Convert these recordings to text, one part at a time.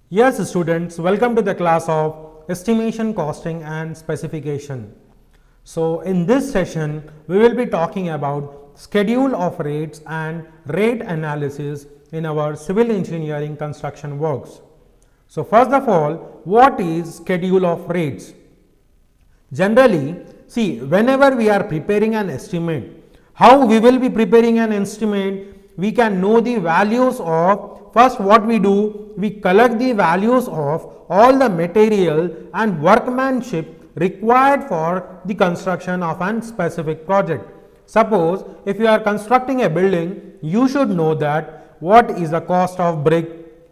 Yes, students, welcome to the class of estimation, costing and specification. So, in this session, we will be talking about schedule of rates and rate analysis in our civil engineering construction works. So, first of all, what is schedule of rates? Generally, see, whenever we are preparing an estimate, how we will be preparing an estimate? We can know the values of, first what we do, we collect the values of all the material and workmanship required for the construction of a specific project. Suppose if you are constructing a building, you should know that what is the cost of brick,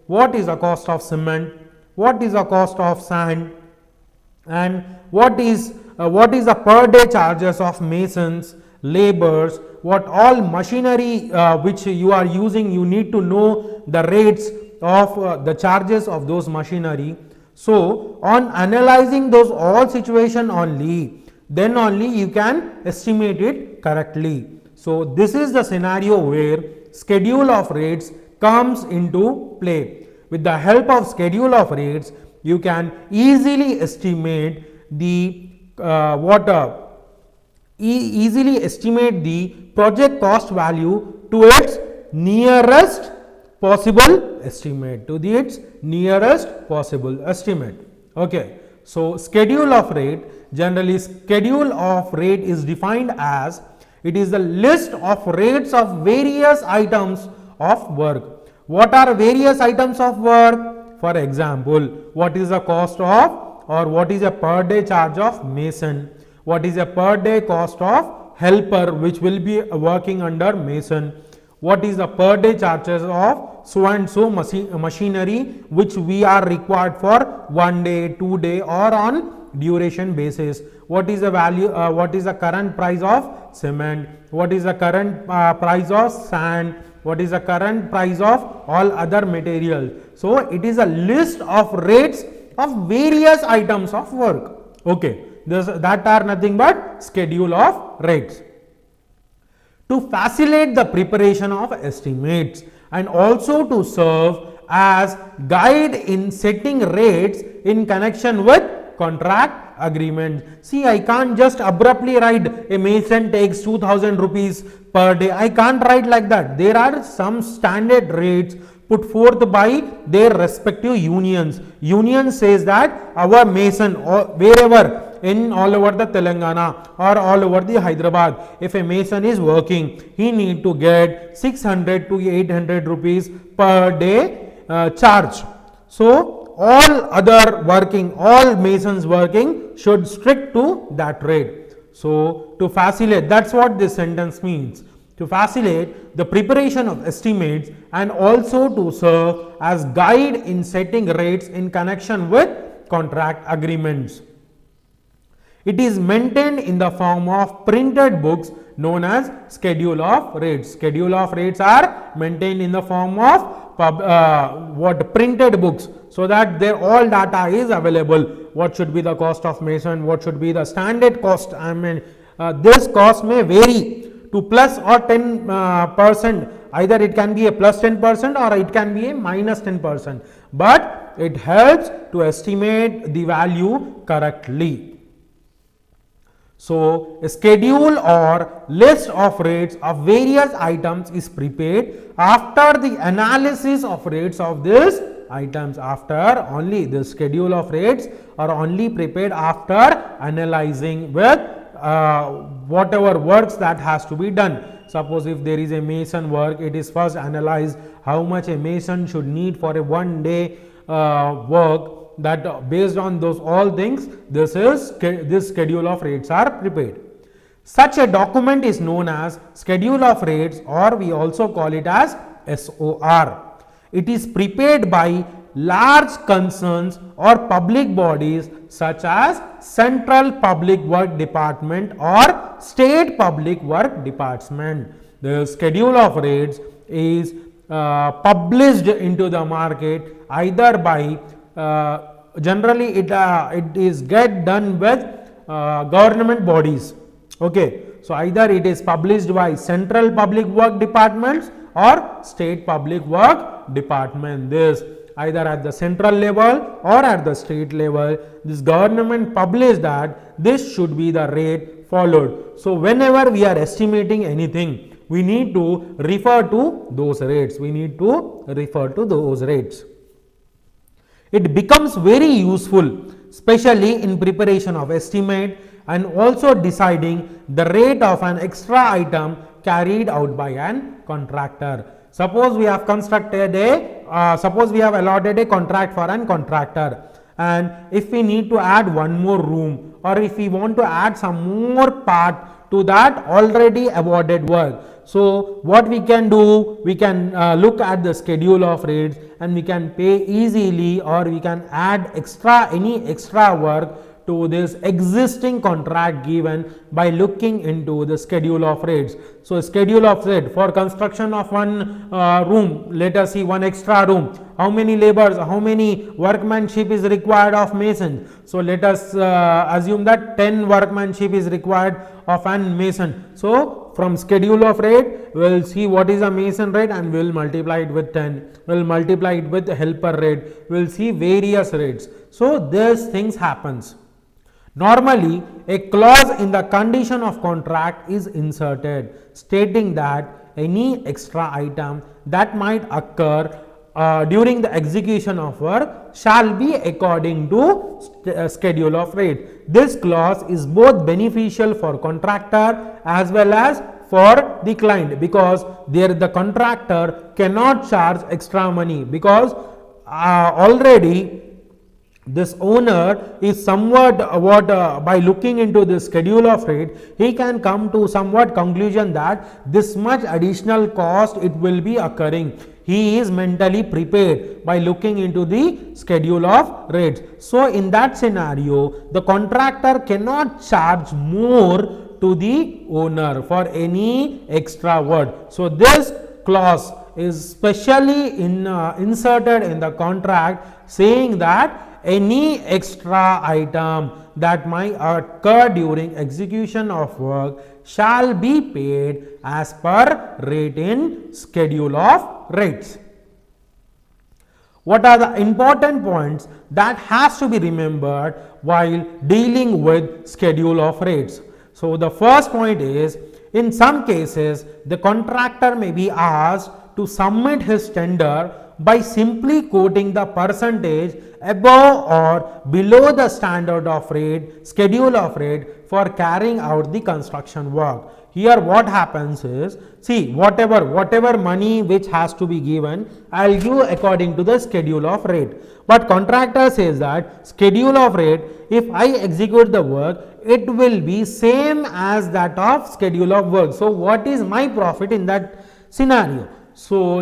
what is the cost of cement, what is the cost of sand, and what is the per day charges of masons, laborers, what all machinery which you are using. You need to know the rates of the charges of those machinery. So, on analyzing those all situation only, then only you can estimate it correctly. So, this is the scenario where schedule of rates comes into play. With the help of schedule of rates, you can easily estimate the easily estimate the project cost value to its nearest possible estimate, Okay. So, schedule of rate, generally schedule of rate is defined as it is the list of rates of various items of work. What are various items of work? For example, what is the cost of, or what is a per day charge of mason, what is a per day cost of helper which will be working under mason, what is the per day charges of so and so machinery which we are required for 1 day, 2 day or on duration basis, what is the value, what is the current price of cement, what is the current price of sand, what is the current price of all other materials. So, it is a list of rates of various items of work. Okay. That are nothing but schedule of rates. To facilitate the preparation of estimates and also to serve as guide in setting rates in connection with contract agreement. See, I can't just abruptly write a mason takes 2000 rupees per day. I can't write like that. There are some standard rates put forth by their respective unions. Union says that our mason, or wherever in all over the Telangana or all over the Hyderabad, if a mason is working, he need to get 600 to 800 rupees per day charge. So, all masons working should stick to that rate. So, to facilitate, that's what this sentence means. To facilitate the preparation of estimates and also to serve as guide in setting rates in connection with contract agreements. It is maintained in the form of printed books known as schedule of rates. Schedule of rates are maintained in the form of printed books, so that their all data is available. What should be the cost of mason, what should be the standard cost. I mean, this cost may vary to plus or 10%. Either it can be a plus 10% or it can be a minus 10%, but it helps to estimate the value correctly. So, a schedule or list of rates of various items is prepared after the analysis of rates of these items. After only the schedule of rates are only prepared after analyzing with whatever works that has to be done. Suppose if there is a mason work, it is first analyzed how much a mason should need for a 1 day work. That based on those all things, this schedule of rates are prepared. Such a document is known as schedule of rates, or we also call it as SOR. It is prepared by large concerns or public bodies such as Central Public Work Department or State Public Work Department. The schedule of rates is published into the market either by generally it is get done with government bodies. Okay. So, either it is published by Central Public Work Departments or State Public Work Department. This either at the central level or at the state level. This government published that this should be the rate followed. So whenever we are estimating anything, we need to refer to those rates. It becomes very useful, especially in preparation of estimate and also deciding the rate of an extra item carried out by an contractor. Suppose we have allotted a contract for an contractor, and if we need to add one more room, or if we want to add some more part to that already awarded work. So what we can do, we can look at the schedule of rates and we can pay easily, or we can add any extra work to this existing contract given by looking into the schedule of rates. So schedule of rate for construction of one room, let us see one extra room, how many labors, how many workmanship is required of mason. So let us assume that 10 workmanship is required of an mason. So from schedule of rate, we will see what is a mason rate and we will multiply it with 10, we will multiply it with helper rate, we will see various rates. So these things happens. Normally, a clause in the condition of contract is inserted stating that any extra item that might occur during the execution of work shall be according to schedule of rate. This clause is both beneficial for contractor as well as for the client, because there the contractor cannot charge extra money, because already this owner is somewhat by looking into the schedule of rate, he can come to somewhat conclusion that this much additional cost it will be occurring. He is mentally prepared by looking into the schedule of rates. So in that scenario, the contractor cannot charge more to the owner for any extra work. So this clause is specially inserted in the contract, saying that any extra item that might occur during execution of work shall be paid as per rate in schedule of rates. What are the important points that has to be remembered while dealing with schedule of rates? So the first point is, in some cases the contractor may be asked to submit his tender by simply quoting the percentage above or below the standard of rate, schedule of rate for carrying out the construction work. Here what happens is, see, whatever money which has to be given, I will give according to the schedule of rate. But contractor says that schedule of rate, if I execute the work, it will be same as that of schedule of work. So what is my profit in that scenario? So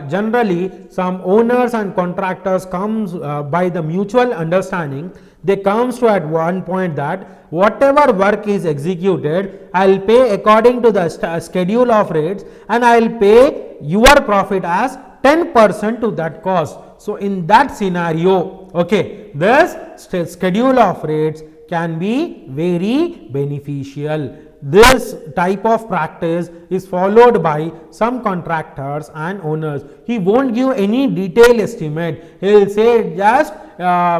generally some owners and contractors comes by the mutual understanding, they comes to at one point that whatever work is executed, I will pay according to the schedule of rates, and I will pay your profit as 10% to that cost. So in that scenario, okay, this schedule of rates can be very beneficial. This type of practice is followed by some contractors and owners. He won't give any detailed estimate. He will say just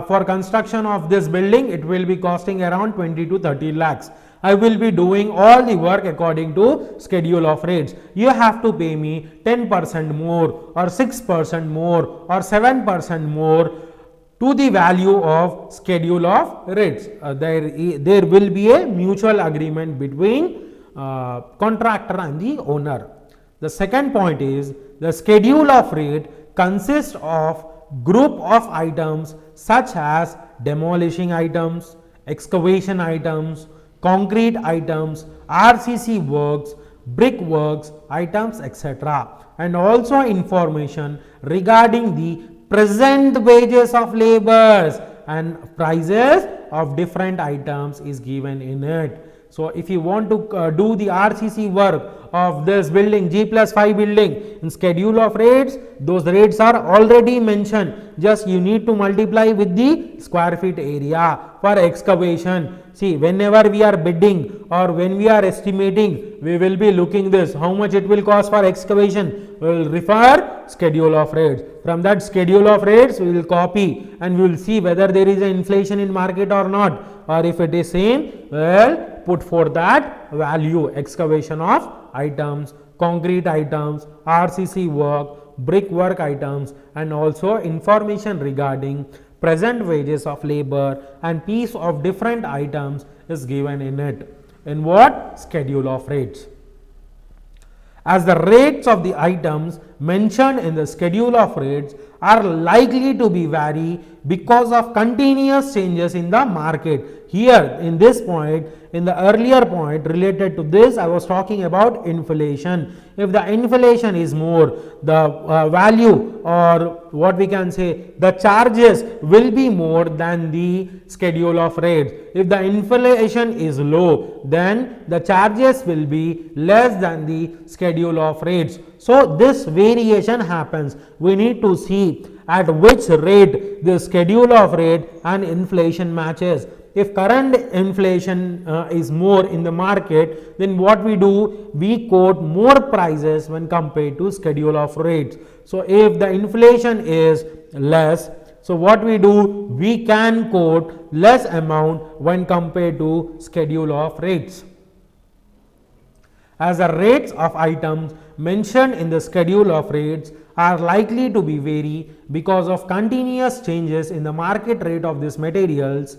for construction of this building, it will be costing around 20 to 30 lakhs. I will be doing all the work according to schedule of rates. You have to pay me 10% more or 6% more or 7% more to the value of schedule of rates. There will be a mutual agreement between contractor and the owner. The second point is, the schedule of rate consists of group of items such as demolishing items, excavation items, concrete items, RCC works, brick works items, etc., and also information regarding the present wages of laborers and prices of different items is given in it. So if you want to do the RCC work of this building, G+5 building, in schedule of rates, those rates are already mentioned. Just you need to multiply with the square feet area for excavation. See, whenever we are bidding or when we are estimating, we will be looking this, how much it will cost for excavation. We will refer schedule of rates. From that schedule of rates, we will copy and we will see whether there is an inflation in market or not, or if it is same, well, put for that value, excavation of items, concrete items, RCC work, brick work items, and also information regarding present wages of labor and piece of different items is given in it. In what? Schedule of rates. As the rates of the items mentioned in the schedule of rates are likely to be vary because of continuous changes in the market. Here in this point, in the earlier point related to this, I was talking about inflation. If the inflation is more, the value, or what we can say, the charges will be more than the schedule of rates. If the inflation is low, then the charges will be less than the schedule of rates. So this variation happens. We need to see at which rate the schedule of rate and inflation matches. If current inflation is more in the market, then what we do, we quote more prices when compared to schedule of rates. So if the inflation is less, so what we do, we can quote less amount when compared to schedule of rates. As the rates of items mentioned in the schedule of rates are likely to be vary because of continuous changes in the market rate of these materials,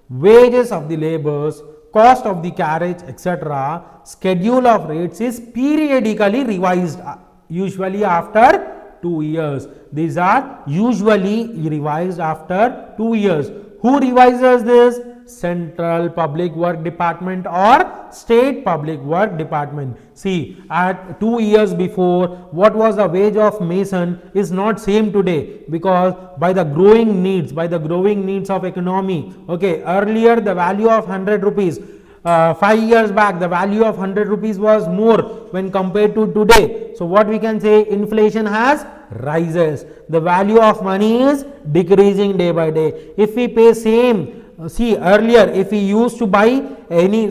wages of the laborers, cost of the carriage, etc., schedule of rates is periodically revised, usually after 2 years. These are usually revised after 2 years. Who revises this? Central Public Work Department or State Public Work Department. See, at 2 years before, what was the wage of mason is not same today, because by the growing needs of economy. Okay, earlier the value of 100 rupees, 5 years back the value of 100 rupees was more when compared to today. So what we can say, inflation has rises, the value of money is decreasing day by day. If we pay same, see, earlier if we used to buy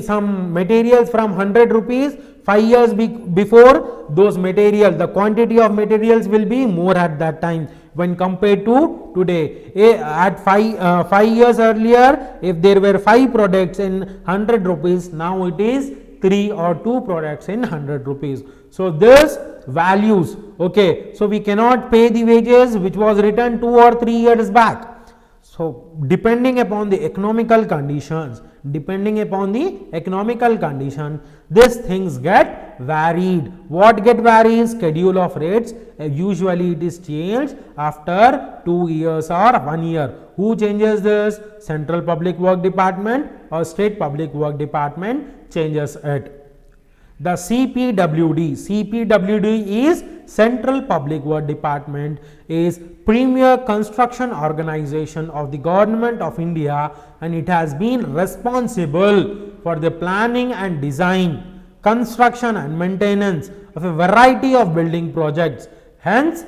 some materials from 100 rupees, 5 years before, those materials, the quantity of materials will be more at that time when compared to today. At 5 years earlier, if there were 5 products in 100 rupees, now it is 3 or 2 products in 100 rupees. So this values, okay, so we cannot pay the wages which was written 2 or 3 years back. So depending upon the economical conditions, these things get varied. What get varied? Schedule of rates. Usually it is changed after 2 years or 1 year. Who changes this? Central Public Work Department or State Public Work Department changes it. The CPWD is Central Public Work Department, is premier construction organization of the Government of India, and it has been responsible for the planning and design, construction and maintenance of a variety of building projects. Hence,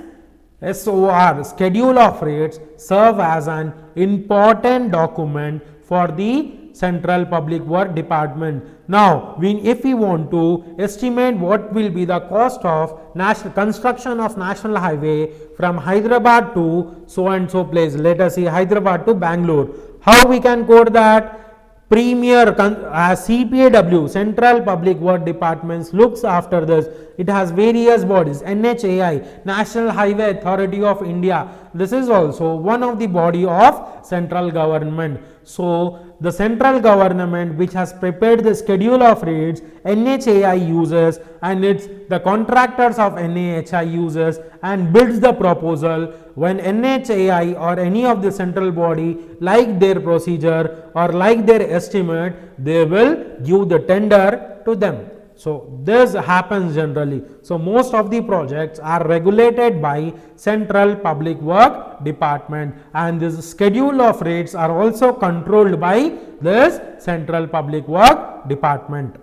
SOR, Schedule of Rates, serve as an important document for the Central Public Work Department. Now, if we want to estimate what will be the cost of construction of national highway from Hyderabad to so and so place, let us see Hyderabad to Bangalore, how we can quote that? Premier CPAW, Central Public Work Departments, looks after this. It has various bodies, NHAI, National Highway Authority of India. This is also one of the body of central government. So the central government which has prepared the schedule of rates, NHAI uses, and it's the contractors of NHAI uses and builds the proposal. When NHAI or any of the central body like their procedure or like their estimate, they will give the tender to them. So this happens generally. So most of the projects are regulated by Central Public Work Department, and this schedule of rates are also controlled by this Central Public Work Department.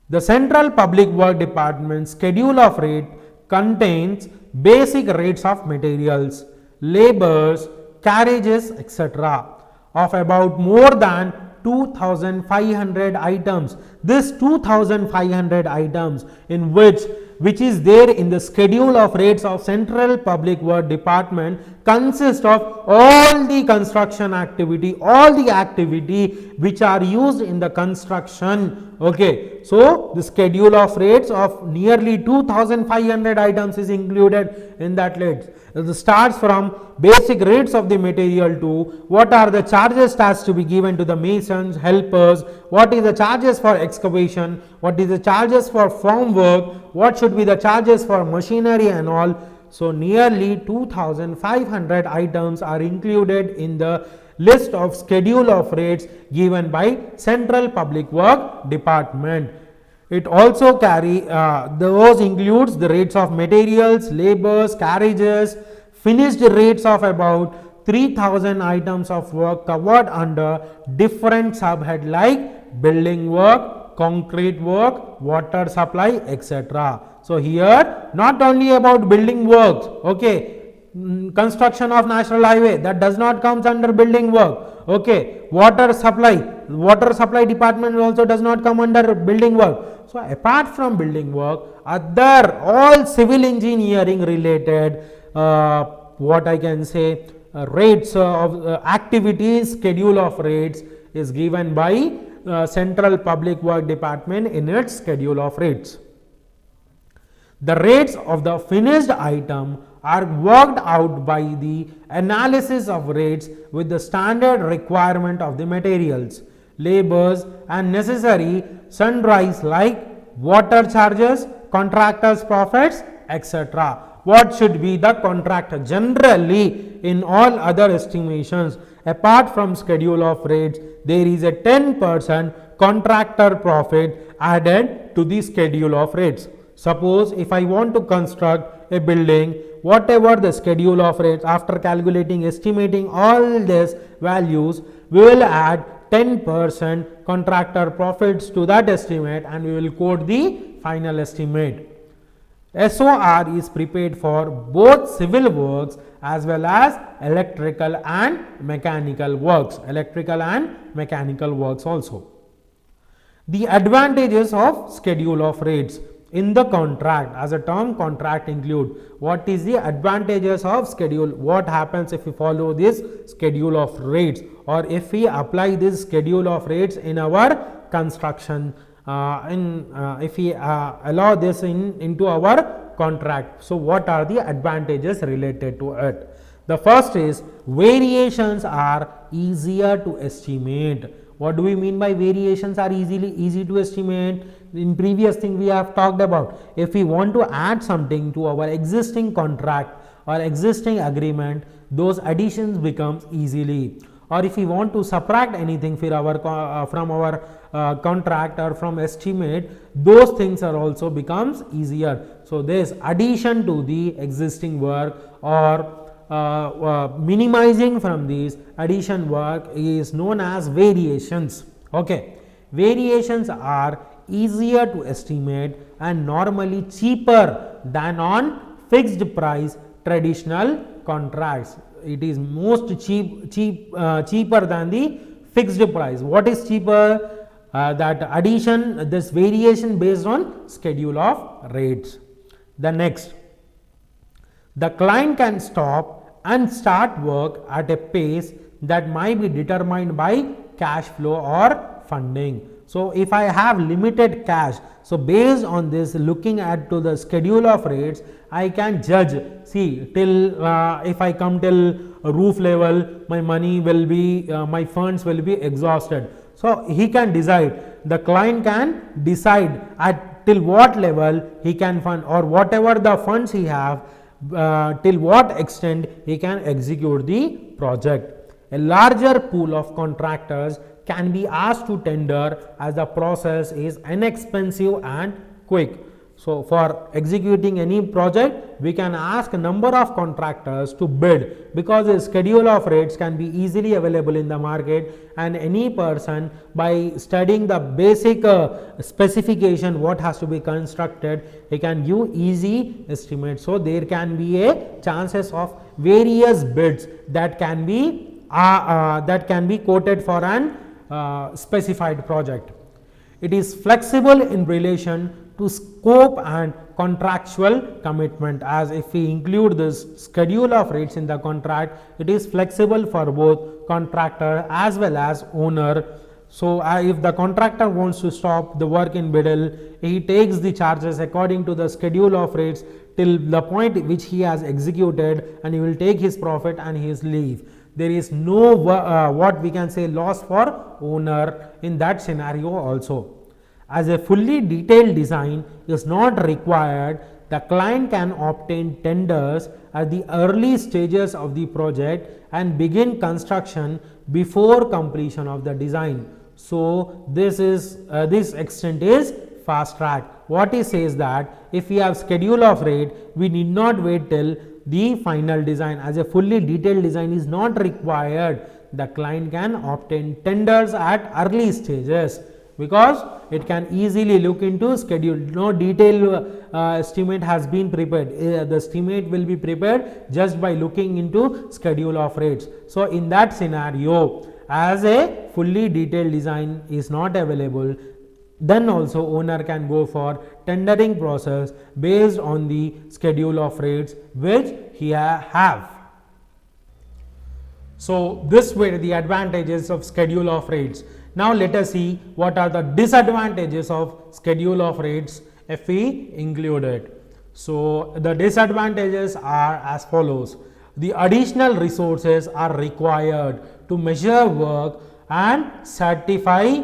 The Central Public Work Department schedule of rate contains basic rates of materials, labors, carriages, etc. of about more than 2500 items. This 2500 items in which is there in the schedule of rates of Central Public Work Department consists of all the construction activity, all the activity which are used in the construction. Okay, so the schedule of rates of nearly 2500 items is included in that list. It starts from basic rates of the material to what are the charges has to be given to the masons, helpers, what is the charges for excavation, what is the charges for form work, what should be the charges for machinery and all. So nearly 2500 items are included in the list of schedule of rates given by Central Public Work Department. It also those includes the rates of materials, labors, carriages, finished rates of about 3000 items of work covered under different subhead like building work, concrete work, water supply, etc. So here not only about building works, okay, construction of national highway, that does not comes under building work. Okay, water supply department also does not come under building work. So apart from building work, other all civil engineering related what I can say rates of activities, schedule of rates is given by Central Public Work Department in its schedule of rates. The rates of the finished item are worked out by the analysis of rates with the standard requirement of the materials, labors and necessary sundries like water charges, contractors' profits, etc. What should be the contractor? Generally, in all other estimations, apart from schedule of rates, there is a 10% contractor profit added to the schedule of rates. Suppose if I want to construct a building, whatever the schedule of rates, after calculating, estimating all these values, we will add 10% contractor profits to that estimate and we will quote the final estimate. SOR is prepared for both civil works as well as electrical and mechanical works, also. The advantages of schedule of rates in the contract, as a term contract include what is the advantages of schedule, what happens if we follow this schedule of rates or if we apply this schedule of rates in our construction, if we allow this into our contract. So what are the advantages related to it? The first is variations are easier to estimate. What do we mean by variations are easy to estimate? In previous thing we have talked about, if we want to add something to our existing contract or existing agreement, those additions becomes easily, or if we want to subtract anything from our contract or from estimate, those things are also becomes easier. So this addition to the existing work or minimizing from these addition work is known as variations. Okay, variations are easier to estimate and normally cheaper than on fixed price traditional contracts. It is most cheaper than the fixed price. What is cheaper? That addition, this variation based on schedule of rates. The next, the client can stop and start work at a pace that might be determined by cash flow or funding. So if I have limited cash, so based on this, looking at to the schedule of rates, I can judge, see till if I come till roof level, my money will be, my funds will be exhausted. So he can decide, the client can decide at till what level he can fund, or whatever the funds he have, till what extent he can execute the project. A larger pool of contractors can be asked to tender as the process is inexpensive and quick. So, for executing any project, we can ask a number of contractors to bid, because a schedule of rates can be easily available in the market, and any person, by studying the basic specification what has to be constructed, he can give easy estimate. So, there can be a chances of various bids that can be quoted for an specified project. It is flexible in relation to scope and contractual commitment, as if we include this schedule of rates in the contract, it is flexible for both contractor as well as owner. So, if the contractor wants to stop the work in middle, he takes the charges according to the schedule of rates till the point which he has executed, and he will take his profit and his leave. There is no what we can say loss for owner in that scenario also. As a fully detailed design is not required, the client can obtain tenders at the early stages of the project and begin construction before completion of the design. So, this extent is fast track. What he says that if we have schedule of rate, we need not wait till the final design. As a fully detailed design is not required, the client can obtain tenders at early stages, because it can easily look into schedule. No detailed estimate has been prepared. The estimate will be prepared just by looking into schedule of rates. So, in that scenario, as a fully detailed design is not available, then also owner can go for tendering process based on the schedule of rates which he have. So, this were the advantages of schedule of rates. Now, let us see what are the disadvantages of schedule of rates if we include it. So, the disadvantages are as follows. The additional resources are required to measure work and certify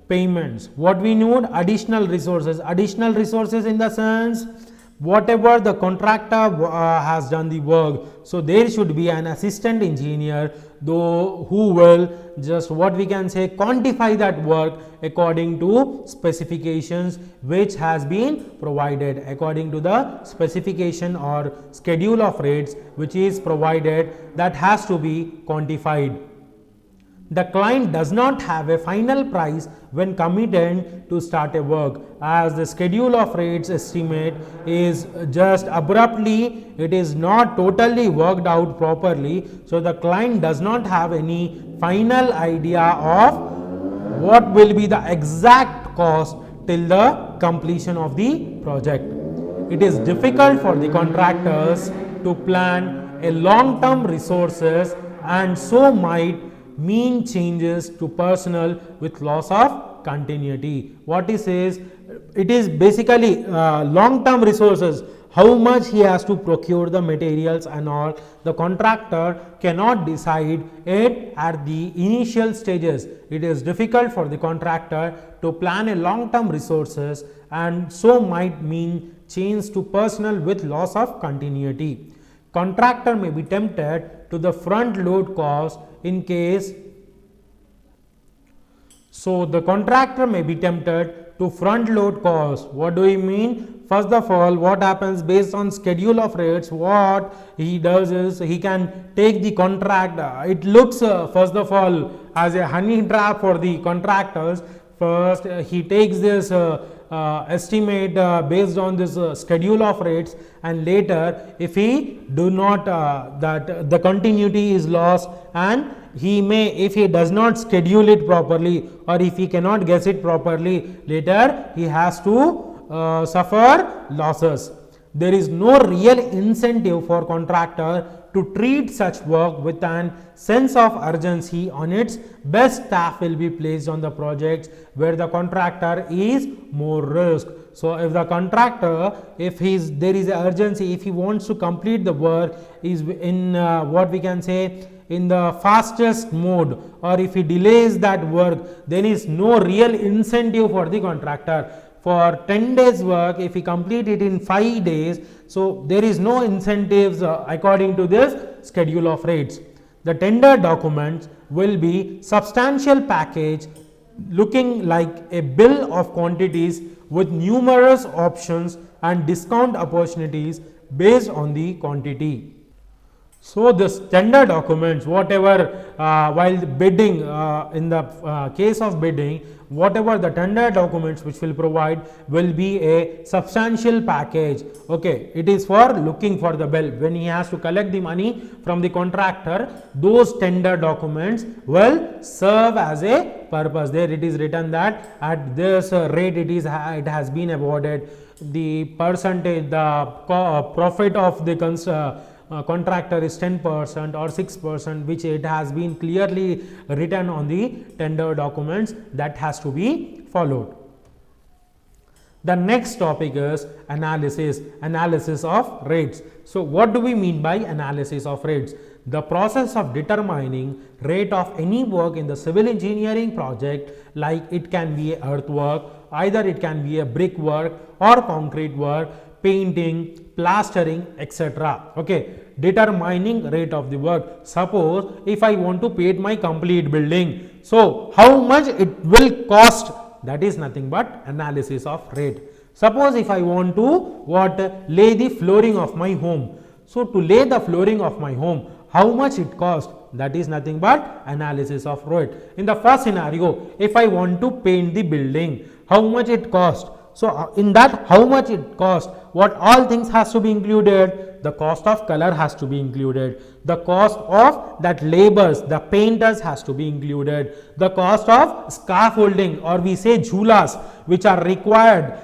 payments. What we need? Additional resources in the sense whatever the contractor has done the work. So, there should be an assistant engineer though who will just what we can say quantify that work according to specifications which has been provided, according to the specification or schedule of rates which is provided, that has to be quantified. The client does not have a final price when committed to start a work, as the schedule of rates estimate is just abruptly, it is not totally worked out properly. So, the client does not have any final idea of what will be the exact cost till the completion of the project. It is difficult for the contractors to plan a long-term resources, and so might mean changes to personnel with loss of continuity. What he says, it is basically long-term resources, how much he has to procure the materials and all. The contractor cannot decide it at the initial stages. It is difficult for the contractor to plan a long-term resources, and so might mean change to personnel with loss of continuity. Contractor may be tempted to the front load cost in case. So, the contractor may be tempted to front load cost. What do we mean? First of all, what happens based on schedule of rates, what he does is he can take the contract. It looks first of all as a honey trap for the contractors. First he takes this estimate based on this schedule of rates, and later if he do not that the continuity is lost, and he may, if he does not schedule it properly or if he cannot guess it properly, later he has to suffer losses. There is no real incentive for contractor to treat such work with an sense of urgency. On its best, staff will be placed on the projects where the contractor is more risk. So, if the contractor, if there is a urgency, if he wants to complete the work, is in what we can say in the fastest mode, or if he delays that work, then is no real incentive for the contractor. For 10 days work, if he complete it in 5 days, so there is no incentives according to this schedule of rates. The tender documents will be substantial package looking like a bill of quantities with numerous options and discount opportunities based on the quantity. So, this tender documents, whatever while bidding, in the case of bidding, whatever the tender documents which will provide will be a substantial package. Okay, it is for looking for the bill. When he has to collect the money from the contractor, those tender documents will serve as a purpose. There it is written that at this rate it has been awarded, the percentage, the profit of the contractor is 10% or 6%, which it has been clearly written on the tender documents, that has to be followed. The next topic is analysis of rates. So, what do we mean by analysis of rates? The process of determining rate of any work in the civil engineering project, like it can be earthwork, either it can be a brick work or concrete work, painting, plastering, etc. Okay, determining rate of the work. Suppose if I want to paint my complete building, so how much it will cost? That is nothing but analysis of rate. Suppose if I want to lay the flooring of my home, so to lay the flooring of my home, how much it cost? That is nothing but analysis of rate. In the first scenario, if I want to paint the building, how much it cost? So, in that how much it cost, what all things has to be included? The cost of color has to be included, the cost of that labors, the painters has to be included, the cost of scaffolding, or we say jhulas, which are required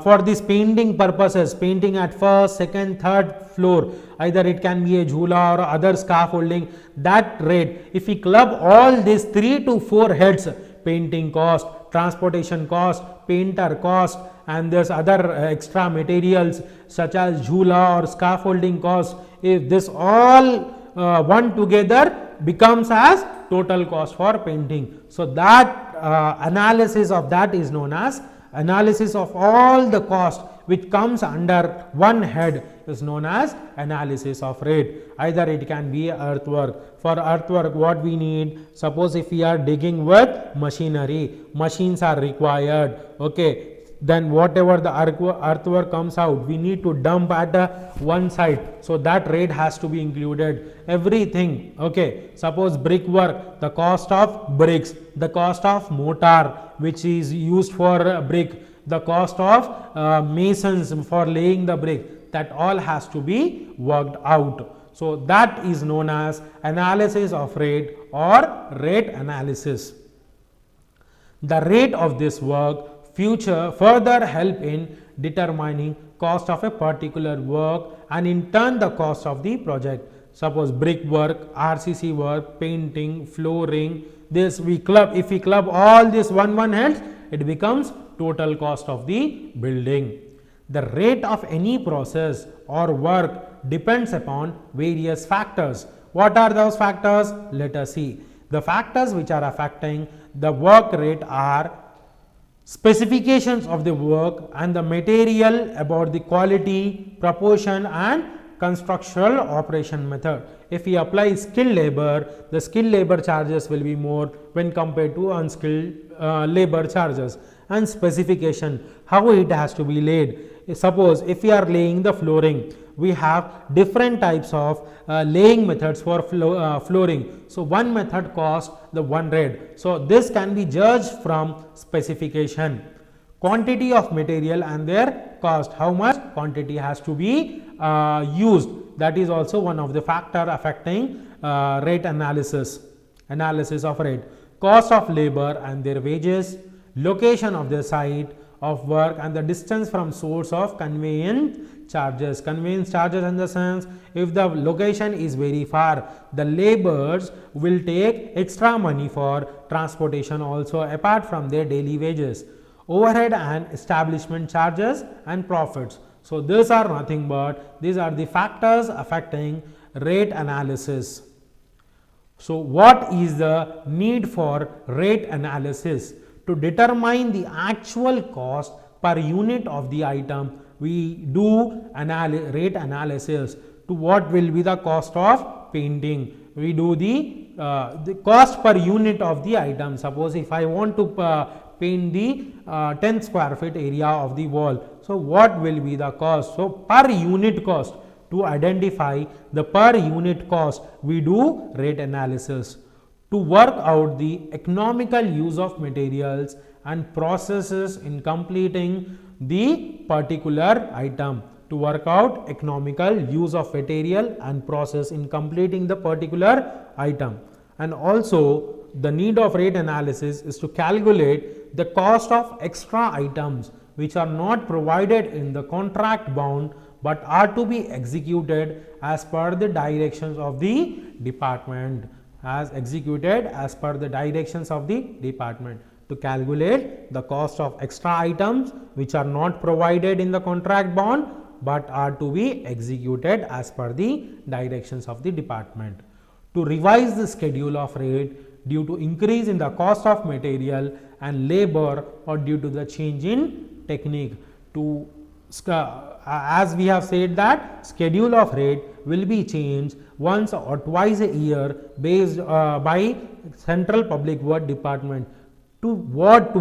for this painting purposes, painting at first, second, third floor, either it can be a jhula or other scaffolding. That rate, if we club all these 3 to 4 heads, painting cost, transportation cost, painter cost, and there's other extra materials such as jhula or scaffolding cost, if this all one together becomes as total cost for painting. So, that analysis of that is known as analysis of all the cost which comes under one head is known as analysis of rate. Either it can be earthwork. For earthwork, what we need, suppose if we are digging with machinery, machines are required. Okay, then whatever the earthwork comes out, we need to dump at one side, so that rate has to be included, everything. Okay, suppose brickwork, the cost of bricks, the cost of mortar which is used for brick, the cost of masons for laying the brick, that all has to be worked out. So, that is known as analysis of rate or rate analysis. The rate of this work further help in determining cost of a particular work and in turn the cost of the project. Suppose brick work, RCC work, painting, flooring, this we club, if we club all this one heads, it becomes total cost of the building. The rate of any process or work depends upon various factors. What are those factors? Let us see. The factors which are affecting the work rate are specifications of the work and the material, about the quality, proportion and constructional operation method. If we apply skilled labor, the skilled labor charges will be more when compared to unskilled labor charges. And specification, how it has to be laid. Suppose if we are laying the flooring, we have different types of laying methods for flooring. So, one method costs the one rate. So, this can be judged from specification. Quantity of material and their cost, how much quantity has to be used, that is also one of the factor affecting rate analysis of rate. Cost of labor and their wages, location of the site of work and the distance from source of conveyance charges. Conveyance charges in the sense, if the location is very far, the laborers will take extra money for transportation also apart from their daily wages. Overhead and establishment charges and profits. So, these are nothing but these are the factors affecting rate analysis. So, what is the need for rate analysis? To determine the actual cost per unit of the item, we do rate analysis. To what will be the cost of painting? We do the the cost per unit of the item. Suppose if I want to paint the 10 square feet area of the wall, so what will be the cost? So per unit cost, to identify the per unit cost, we do rate analysis to work out the economical use of materials and processes in completing the particular item. To work out economical use of material and process in completing the particular item. And also the need of rate analysis is to calculate the cost of extra items which are not provided in the contract bound but are to be executed as per the directions of the department, to calculate the cost of extra items which are not provided in the contract bond but are to be executed as per the directions of the department. To revise the schedule of rate due to increase in the cost of material and labor or due to the change in technique. To as we have said that schedule of rate will be changed once or twice a year based by Central Public Work Department. To what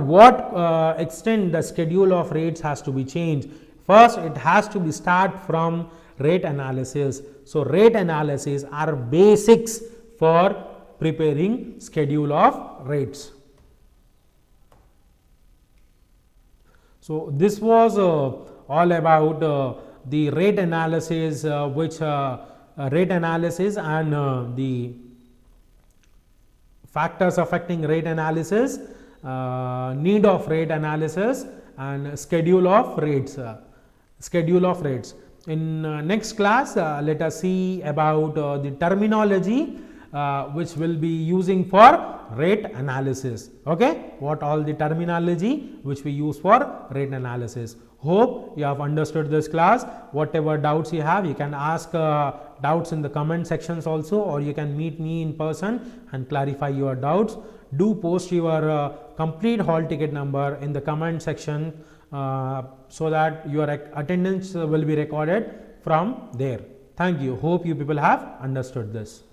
extent the schedule of rates has to be changed? First, it has to be start from rate analysis. So rate analysis are basics for preparing schedule of rates. So this was all about the rate analysis, rate analysis and the factors affecting rate analysis, need of rate analysis and schedule of rates. In next class, let us see about the terminology which will be using for rate analysis. Okay, what all the terminology which we use for rate analysis. Hope you have understood this class. Whatever doubts you have, you can ask doubts in the comment sections also, or you can meet me in person and clarify your doubts. Do post your complete hall ticket number in the comment section so that your attendance will be recorded from there. Thank you. Hope you people have understood this.